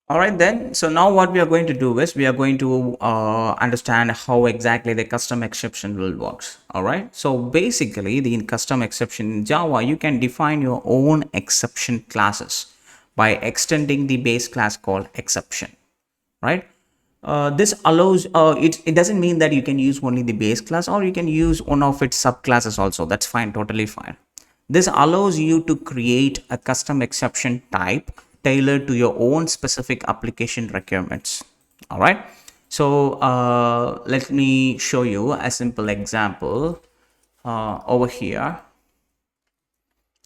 All right then. So now what we are going to do is we are going to understand how exactly the custom exception will works. All right. So basically, the custom exception in Java, you can define your own exception classes by extending the base class called exception. Right. This allows it doesn't mean that you can use only the base class, or you can use one of its subclasses also. That's fine, totally fine. This allows you to create a custom exception type tailored to your own specific application requirements. All right. So let me show you a simple example over here.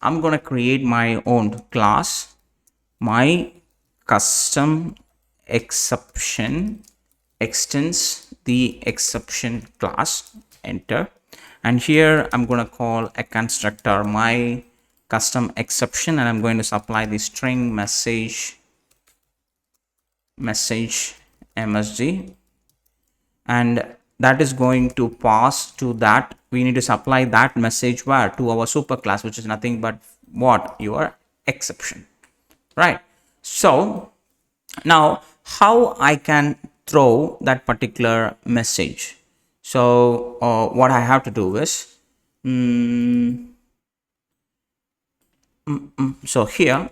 I'm going to create my own class, my custom exception extends the exception class, enter, and here I'm going to call a constructor my custom exception, and I'm going to supply the string message msg, and that is going to pass to that. We need to supply that message where to our super class, which is nothing but what, your exception, right? So now how I can throw that particular message. So what I have to do is so here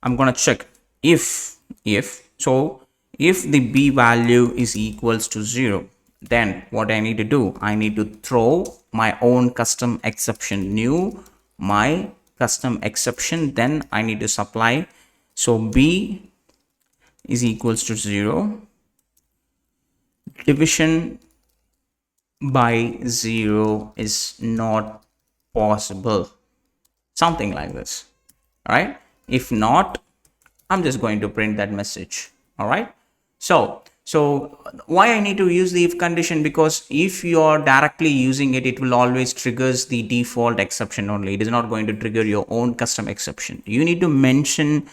I'm going to check if the b value is equals to 0, then what I need to do, I need to throw my own custom exception new my custom exception, then I need to supply. So b is equals to 0, division by 0 is not possible, something like this. All right, if not, I'm just going to print that message. All right. So why I need to use the if condition, because if you are directly using it, it will always triggers the default exception only. It is not going to trigger your own custom exception. You need to mention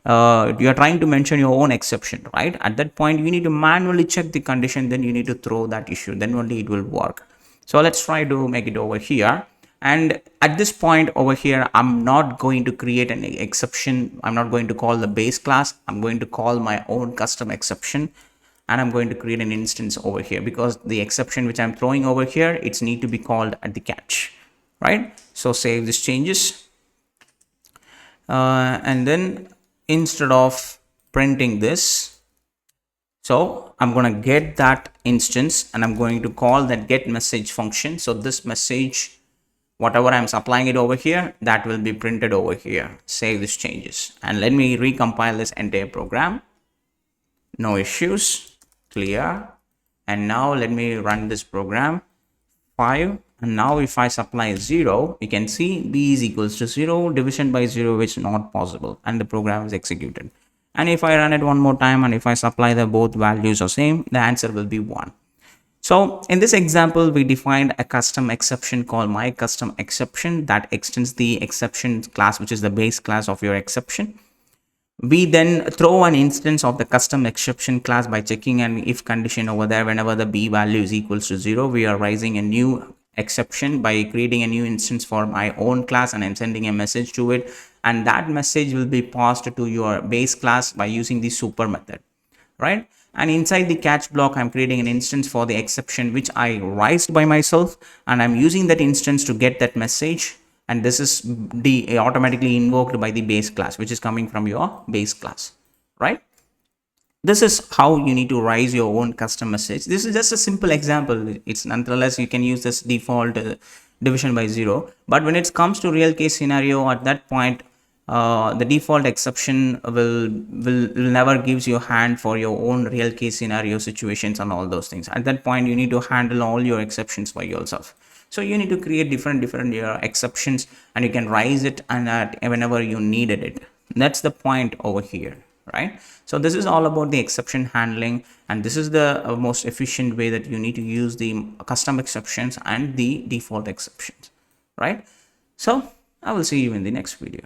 you are trying to mention your own exception, right? At that point you need to manually check the condition, then you need to throw that issue, then only it will work. So let's try to make it over here. And at this point over here, I'm not going to create an exception. I'm not going to call the base class. I'm going to call my own custom exception, and I'm going to create an instance over here, because the exception which I'm throwing over here, it's need to be called at the catch, right? So save these changes, and then instead of printing this, so I'm going to get that instance and I'm going to call that get message function. So this message, whatever I'm supplying it over here, that will be printed over here. Save these changes and let me recompile this entire program. No issues, clear. And now let me run this program. 5, and now if I supply 0, you can see b is equals to 0, division by 0 which is not possible, and the program is executed. And if I run it one more time, and if I supply the both values are same, the answer will be 1. So in this example, we defined a custom exception called my custom exception that extends the exception class, which is the base class of your exception. We then throw an instance of the custom exception class by checking an if condition over there. Whenever the b value is equals to 0, we are raising a new exception by creating a new instance for my own class, and I'm sending a message to it, and that message will be passed to your base class by using the super method, right? And inside the catch block, I'm creating an instance for the exception which I raised by myself, and I'm using that instance to get that message, and this is automatically invoked by the base class, which is coming from your base class, right? This is how you need to raise your own custom message. This is just a simple example. It's nonetheless, you can use this default division by 0, but when it comes to real case scenario, at that point the default exception will never gives you a hand for your own real case scenario situations and all those things. At that point, you need to handle all your exceptions by yourself. So you need to create different exceptions, and you can raise it and whenever you needed it. That's the point over here, right? So this is all about the exception handling, and this is the most efficient way that you need to use the custom exceptions and the default exceptions, right? So I will see you in the next video.